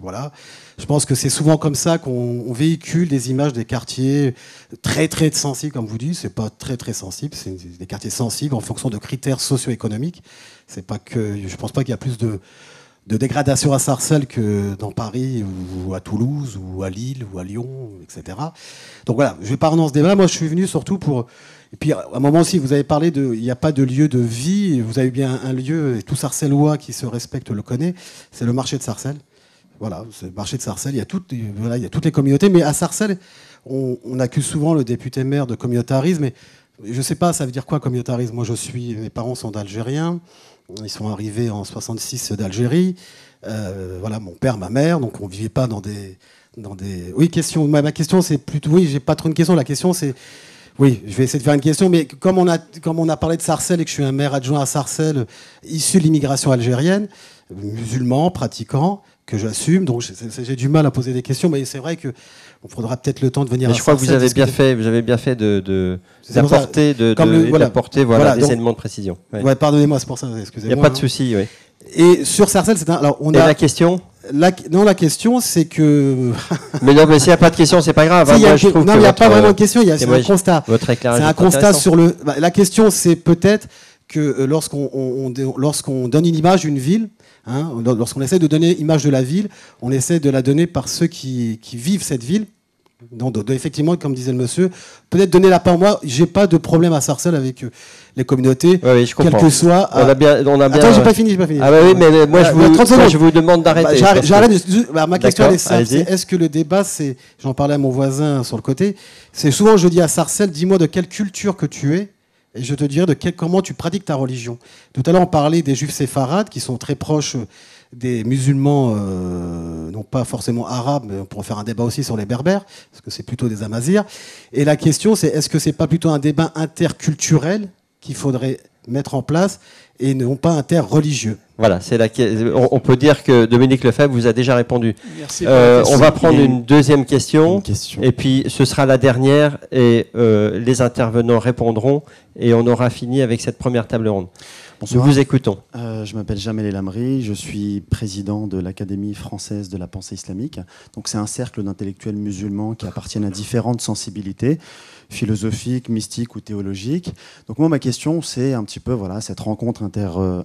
voilà. Je pense que c'est souvent comme ça qu'on véhicule des images des quartiers très, très sensibles, comme vous dites. C'est pas très, très sensible. C'est des quartiers sensibles en fonction de critères socio-économiques. C'est pas que, je pense pas qu'il y a plus de dégradation à Sarcelles que dans Paris ou à Toulouse ou à Lille ou à Lyon, etc. Donc voilà, je vais pas rentrer dans ce débat. Moi, je suis venu surtout pour... Et puis, à un moment aussi, vous avez parlé de... Il n'y a pas de lieu de vie. Vous avez bien un lieu, et tout Sarcellois qui se respecte le connaît, c'est le marché de Sarcelles. Voilà, c'est le marché de Sarcelles. Il y a toutes les communautés. Mais à Sarcelles, on accuse souvent le député maire de communautarisme. Mais je ne sais pas, ça veut dire quoi, communautarisme? Moi, mes parents sont d'Algériens. Ils sont arrivés en 66 d'Algérie. Voilà, mon père, ma mère. Donc, on ne vivait pas dans des... Oui, question. Ma question, c'est plutôt... Oui, j'ai pas trop une question. La question, c'est... Oui, je vais essayer de faire une question. Mais comme on a parlé de Sarcelles et que je suis un maire adjoint à Sarcelles, issu de l'immigration algérienne, musulman, pratiquant, que j'assume. Donc, j'ai du mal à poser des questions. Mais c'est vrai que on faudra peut-être le temps de venir. Mais je crois que vous avez bien fait d'apporter des éléments de précision. Ouais. Ouais, pardonnez-moi, c'est pour ça. Excusez-moi. Il n'y a pas de souci. Oui. Et sur Sarcelles, c'est un. Alors, la question. La question, c'est que. mais non, mais s'il n'y a pas de question, c'est pas grave. Il n'y a pas vraiment de question. C'est un constat. Votre éclairage. C'est un constat sur le. La question, c'est peut-être que lorsqu'on donne une image d'une ville. Lorsqu'on essaie de donner l'image de la ville, on essaie de la donner par ceux qui vivent cette ville. Donc, effectivement, comme disait le monsieur, peut-être donner la part. Moi, j'ai pas de problème à Sarcelles avec les communautés, oui, je comprends. quel que soit. On a bien. Attends, j'ai pas fini. Ah bah oui, mais moi, je vous demande d'arrêter. J'arrête. Ma question elle est simple. Est-ce que le débat, c'est, j'en parlais à mon voisin sur le côté, c'est souvent je dis à Sarcelles, dis-moi de quelle culture que tu es. Et je te dirai comment tu pratiques ta religion. Tout à l'heure, on parlait des juifs séfarades qui sont très proches des musulmans, non pas forcément arabes, mais on pourrait faire un débat aussi sur les berbères, parce que c'est plutôt des amazirs. Et la question, c'est est-ce que c'est pas plutôt un débat interculturel qu'il faudrait mettre en place et non pas interreligieux? Voilà, on peut dire que Dominique Lefebvre vous a déjà répondu. Merci. On va prendre une deuxième question, et puis ce sera la dernière, et les intervenants répondront, et on aura fini avec cette première table ronde. Bonsoir. Nous vous écoutons. Je m'appelle Jamel El Amri, je suis président de l'Académie française de la pensée islamique. Donc c'est un cercle d'intellectuels musulmans qui appartiennent à différentes sensibilités, philosophiques, mystiques ou théologiques. Donc moi, ma question, c'est un petit peu cette rencontre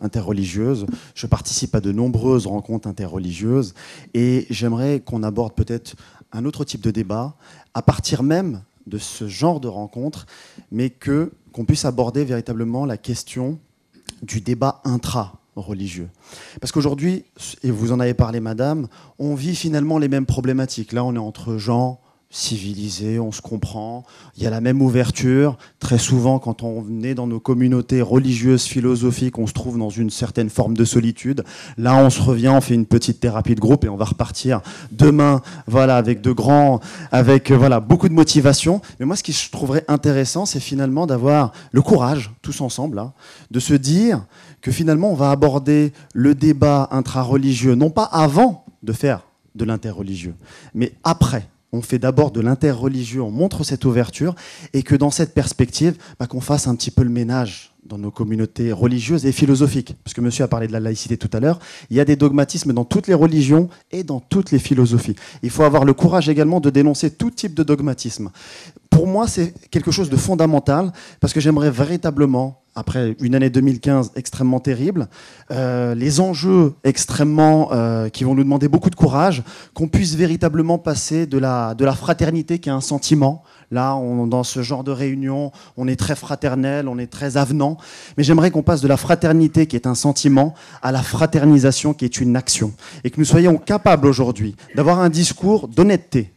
interreligieuse. Je participe à de nombreuses rencontres interreligieuses et j'aimerais qu'on aborde peut-être un autre type de débat à partir même de ce genre de rencontre, mais qu'on puisse aborder véritablement la question du débat intra-religieux. Parce qu'aujourd'hui, et vous en avez parlé madame, on vit finalement les mêmes problématiques. Là, on est entre gens civilisés, on se comprend, il y a la même ouverture. Très souvent, quand on est dans nos communautés religieuses, philosophiques, on se trouve dans une certaine forme de solitude. Là, on se revient, on fait une petite thérapie de groupe et on va repartir demain, avec beaucoup de motivation. Mais moi, ce que je trouverais intéressant, c'est finalement d'avoir le courage, tous ensemble, là, de se dire que finalement, on va aborder le débat intra-religieux, non pas avant de faire de l'interreligieux, mais après. On fait d'abord de l'interreligieux, on montre cette ouverture, et que dans cette perspective, qu'on fasse un petit peu le ménage dans nos communautés religieuses et philosophiques. Parce que monsieur a parlé de la laïcité tout à l'heure. Il y a des dogmatismes dans toutes les religions et dans toutes les philosophies. Il faut avoir le courage également de dénoncer tout type de dogmatisme. Pour moi, c'est quelque chose de fondamental, parce que j'aimerais véritablement, après une année 2015 extrêmement terrible, les enjeux extrêmement qui vont nous demander beaucoup de courage, qu'on puisse véritablement passer de la fraternité qui est un sentiment. Là, dans ce genre de réunion, on est très fraternel, on est très avenant. Mais j'aimerais qu'on passe de la fraternité qui est un sentiment à la fraternisation qui est une action. Et que nous soyons capables aujourd'hui d'avoir un discours d'honnêteté,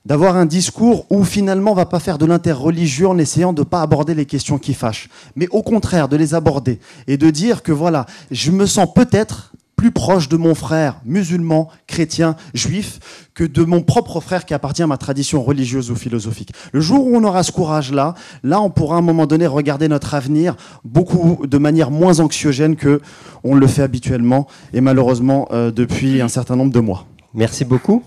d'avoir un discours où finalement on ne va pas faire de l'interreligieux en essayant de ne pas aborder les questions qui fâchent, mais au contraire de les aborder et de dire que voilà, je me sens peut-être plus proche de mon frère musulman, chrétien, juif, que de mon propre frère qui appartient à ma tradition religieuse ou philosophique. Le jour où on aura ce courage-là, là on pourra à un moment donné regarder notre avenir beaucoup de manière moins anxiogène que on le fait habituellement et malheureusement depuis un certain nombre de mois. Merci beaucoup.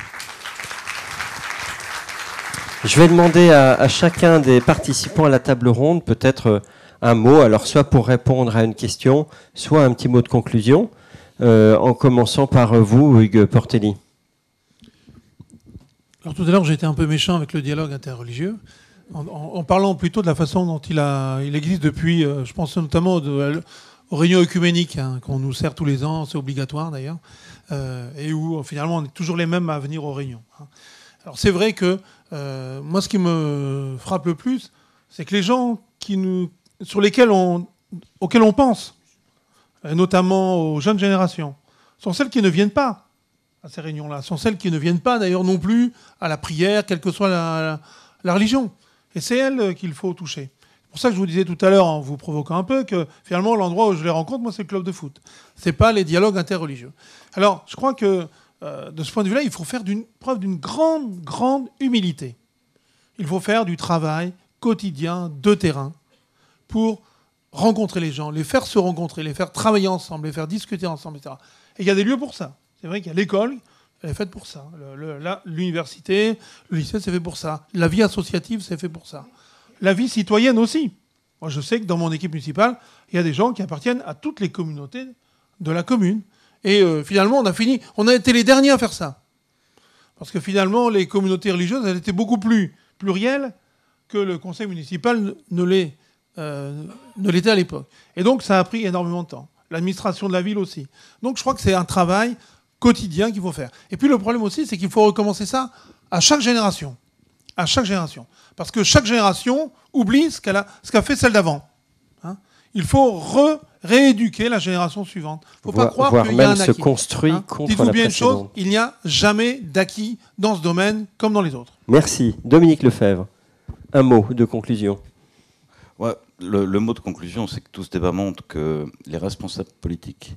Je vais demander à chacun des participants à la table ronde peut-être un mot, alors soit pour répondre à une question, soit un petit mot de conclusion, en commençant par vous, Hugues Portelli. Alors tout à l'heure, j'ai été un peu méchant avec le dialogue interreligieux, en parlant plutôt de la façon dont il existe depuis, je pense notamment aux réunions œcuméniques, qu'on nous sert tous les ans, c'est obligatoire d'ailleurs, et où finalement on est toujours les mêmes à venir aux réunions. Alors c'est vrai que moi, ce qui me frappe le plus, c'est que les gens auxquels on pense, notamment aux jeunes générations, sont celles qui ne viennent pas à ces réunions-là, sont celles qui ne viennent pas d'ailleurs non plus à la prière, quelle que soit la religion. Et c'est elles qu'il faut toucher. C'est pour ça que je vous disais tout à l'heure, en vous provoquant un peu, que finalement l'endroit où je les rencontre, moi, c'est le club de foot. C'est pas les dialogues interreligieux. Alors, je crois que de ce point de vue-là, il faut faire preuve d'une grande humilité. Il faut faire du travail quotidien de terrain pour rencontrer les gens, les faire se rencontrer, les faire travailler ensemble, les faire discuter ensemble, etc. Et il y a des lieux pour ça. C'est vrai qu'il y a l'école, elle est faite pour ça. L'université, le lycée, c'est fait pour ça. La vie associative, c'est fait pour ça. La vie citoyenne aussi. Moi, je sais que dans mon équipe municipale, il y a des gens qui appartiennent à toutes les communautés de la commune. Et finalement, on a été les derniers à faire ça. Parce que finalement, les communautés religieuses, elles étaient beaucoup plus plurielles que le conseil municipal ne l'était à l'époque. Et donc, ça a pris énormément de temps. L'administration de la ville aussi. Donc, je crois que c'est un travail quotidien qu'il faut faire. Et puis, le problème aussi, c'est qu'il faut recommencer ça à chaque génération. À chaque génération. Parce que chaque génération oublie ce qu'a fait celle d'avant. Il faut rééduquer la génération suivante. Il ne faut pas croire qu'il y a un acquis. Se construit contre Dites-vous la bien une précédente. chose, il n'y a jamais d'acquis dans ce domaine comme dans les autres. Merci. Dominique Lefebvre, un mot de conclusion. Ouais, le mot de conclusion, c'est que tout ce débat montre que les responsables politiques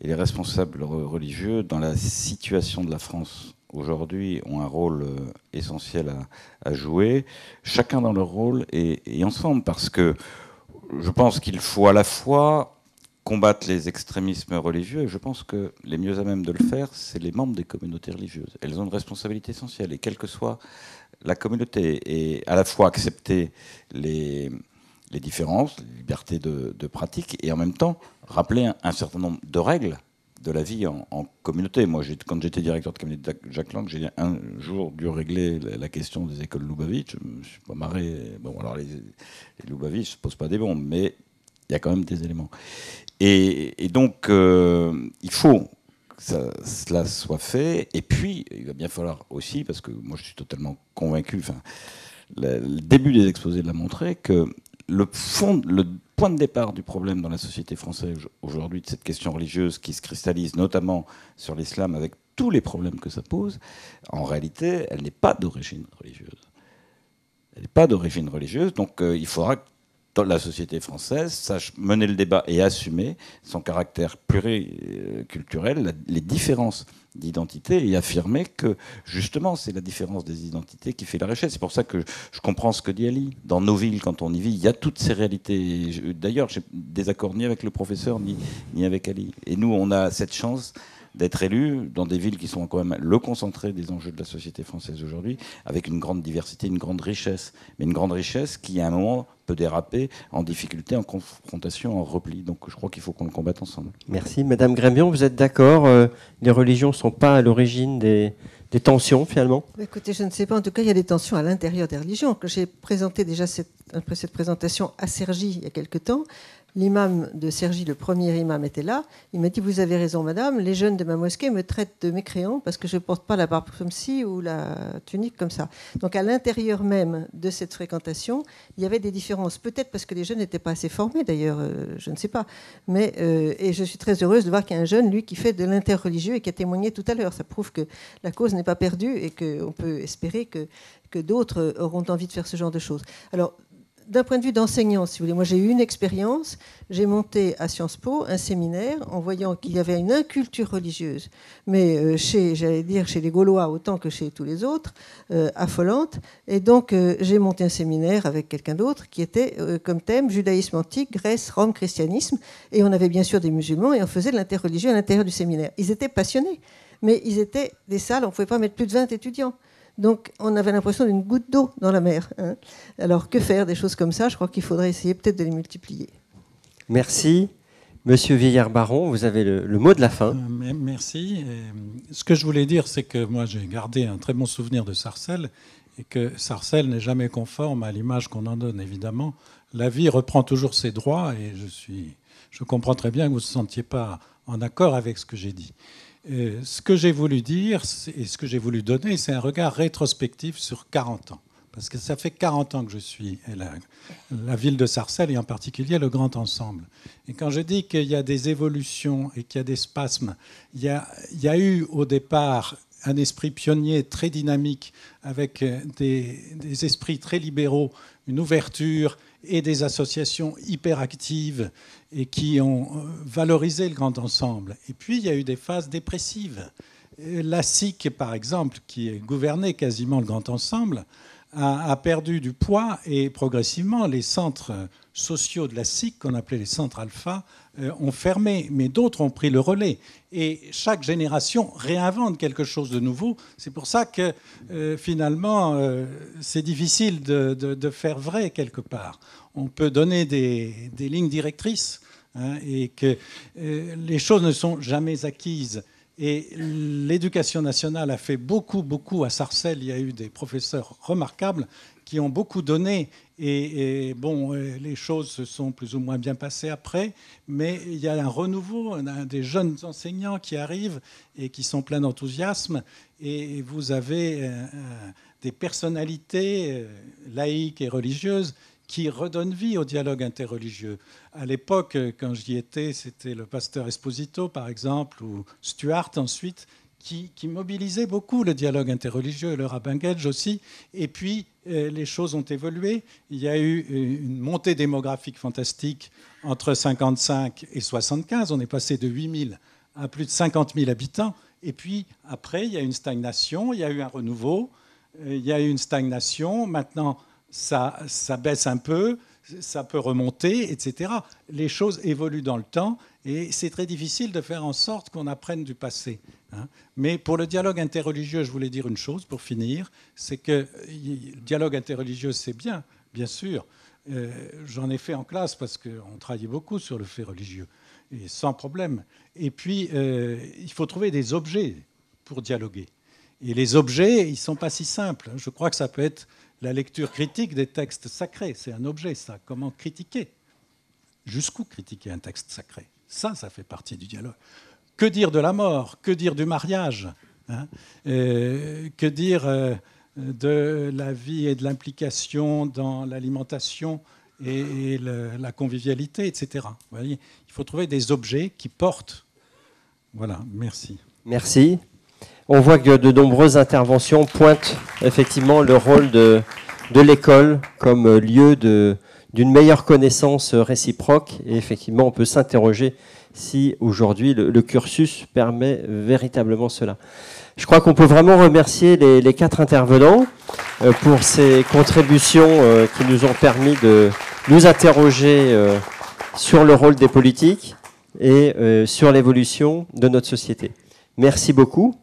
et les responsables religieux, dans la situation de la France aujourd'hui, ont un rôle essentiel à jouer, chacun dans leur rôle et ensemble, parce que je pense qu'il faut à la fois combattre les extrémismes religieux, et je pense que les mieux à même de le faire, c'est les membres des communautés religieuses. Elles ont une responsabilité essentielle, et quelle que soit la communauté, et à la fois accepter les différences, les libertés de pratique, et en même temps rappeler un certain nombre de règles de la vie en communauté. Moi, quand j'étais directeur de cabinet de Jacques Lang, j'ai un jour dû régler la question des écoles Loubavitch. Je me suis pas marré. Bon, alors les Loubavitch ne posent pas des bombes, mais il y a quand même des éléments. Et donc, il faut que cela soit fait. Et puis, il va bien falloir aussi, parce que moi, je suis totalement convaincu, le début des exposés l'a montré, que le point de départ du problème dans la société française aujourd'hui, de cette question religieuse qui se cristallise notamment sur l'islam avec tous les problèmes que ça pose, en réalité, elle n'est pas d'origine religieuse. Elle n'est pas d'origine religieuse, donc il faudra que la société française sache mener le débat et assumer son caractère pluriculturel, les différences d'identité, et affirmer que justement c'est la différence des identités qui fait la richesse. C'est pour ça que je comprends ce que dit Ali. Dans nos villes, quand on y vit, il y a toutes ces réalités. D'ailleurs, j'ai des accords ni avec le professeur ni avec Ali. Et nous, on a cette chance d'être élu dans des villes qui sont quand même le concentré des enjeux de la société française aujourd'hui, avec une grande diversité, une grande richesse. Mais une grande richesse qui, à un moment, peut déraper en difficulté, en confrontation, en repli. Donc je crois qu'il faut qu'on le combatte ensemble. Merci. Madame Grémion, vous êtes d'accord, les religions ne sont pas à l'origine des tensions, finalement? Écoutez, je ne sais pas. En tout cas, il y a des tensions à l'intérieur des religions. Que j'ai présenté déjà après cette présentation à Cergy il y a quelque temps. L'imam de Cergy, le premier imam, était là. Il m'a dit, vous avez raison, madame, les jeunes de ma mosquée me traitent de mécréant parce que je ne porte pas la barbe comme ci ou la tunique comme ça. Donc à l'intérieur même de cette fréquentation, il y avait des différences. Peut-être parce que les jeunes n'étaient pas assez formés, d'ailleurs, je ne sais pas. Mais, et je suis très heureuse de voir qu'il y a un jeune, lui, qui fait de l'interreligieux et qui a témoigné tout à l'heure. Ça prouve que la cause n'est pas perdue et qu'on peut espérer que d'autres auront envie de faire ce genre de choses. Alors, d'un point de vue d'enseignant, si vous voulez, moi j'ai eu une expérience, j'ai monté à Sciences Po un séminaire en voyant qu'il y avait une inculture religieuse, mais j'allais dire chez les Gaulois autant que chez tous les autres, affolante. Et donc j'ai monté un séminaire avec quelqu'un d'autre qui était comme thème judaïsme antique, Grèce, Rome, christianisme. Et on avait bien sûr des musulmans et on faisait de l'interreligieux à l'intérieur du séminaire. Ils étaient passionnés, mais ils étaient des salles, on ne pouvait pas mettre plus de 20 étudiants. Donc, on avait l'impression d'une goutte d'eau dans la mer. Hein. Alors, que faire des choses comme ça? Je crois qu'il faudrait essayer peut-être de les multiplier. Merci. Monsieur Vieillard-Baron, vous avez le mot de la fin. Merci. Ce que je voulais dire, c'est que moi, j'ai gardé un très bon souvenir de Sarcelles et que Sarcelles n'est jamais conforme à l'image qu'on en donne, évidemment. La vie reprend toujours ses droits et je comprends très bien que vous ne vous sentiez pas en accord avec ce que j'ai dit. Ce que j'ai voulu dire et ce que j'ai voulu donner, c'est un regard rétrospectif sur 40 ans. Parce que ça fait 40 ans que je suis la ville de Sarcelles et en particulier le Grand Ensemble. Et quand je dis qu'il y a des évolutions et qu'il y a des spasmes, il y a eu au départ un esprit pionnier très dynamique avec des esprits très libéraux, une ouverture et des associations hyper actives et qui ont valorisé le Grand Ensemble. Et puis, il y a eu des phases dépressives. La SIC, par exemple, qui gouvernait quasiment le Grand Ensemble, a perdu du poids et progressivement, les centres sociaux de la SIC, qu'on appelait les centres alpha, ont fermé, mais d'autres ont pris le relais. Et chaque génération réinvente quelque chose de nouveau. C'est pour ça que finalement, c'est difficile de faire vrai quelque part. On peut donner des lignes directrices hein, et que les choses ne sont jamais acquises. Et l'éducation nationale a fait beaucoup à Sarcelles. Il y a eu des professeurs remarquables qui ont beaucoup donné. Et bon, les choses se sont plus ou moins bien passées après. Mais il y a un renouveau, des jeunes enseignants qui arrivent et qui sont pleins d'enthousiasme. Et vous avez des personnalités laïques et religieuses qui redonnent vie au dialogue interreligieux. À l'époque, quand j'y étais, c'était le pasteur Esposito, par exemple, ou Stuart ensuite, qui mobilisait beaucoup le dialogue interreligieux, le rabbin Gedge aussi. Et puis, les choses ont évolué. Il y a eu une montée démographique fantastique entre 55 et 75. On est passé de 8 000 à plus de 50 000 habitants. Et puis, après, il y a une stagnation, il y a eu un renouveau, il y a eu une stagnation. Maintenant, ça baisse un peu, ça peut remonter, etc. Les choses évoluent dans le temps et c'est très difficile de faire en sorte qu'on apprenne du passé. Hein. Mais pour le dialogue interreligieux, je voulais dire une chose pour finir, c'est que le dialogue interreligieux, c'est bien sûr. J'en ai fait en classe parce qu'on travaillait beaucoup sur le fait religieux, et sans problème. Et puis, il faut trouver des objets pour dialoguer. Et les objets, ils ne sont pas si simples. Je crois que ça peut être la lecture critique des textes sacrés. C'est un objet, ça. Comment critiquer? Jusqu'où critiquer un texte sacré? Ça fait partie du dialogue. Que dire de la mort? Que dire du mariage hein? Que dire de la vie et de l'implication dans l'alimentation et la convivialité, etc. Vous voyez, il faut trouver des objets qui portent. Voilà, merci. Merci. On voit que de nombreuses interventions pointent effectivement le rôle de l'école comme lieu d'une meilleure connaissance réciproque. Et effectivement, on peut s'interroger si aujourd'hui le cursus permet véritablement cela. Je crois qu'on peut vraiment remercier les 4 intervenants pour ces contributions qui nous ont permis de nous interroger sur le rôle des politiques et sur l'évolution de notre société. Merci beaucoup.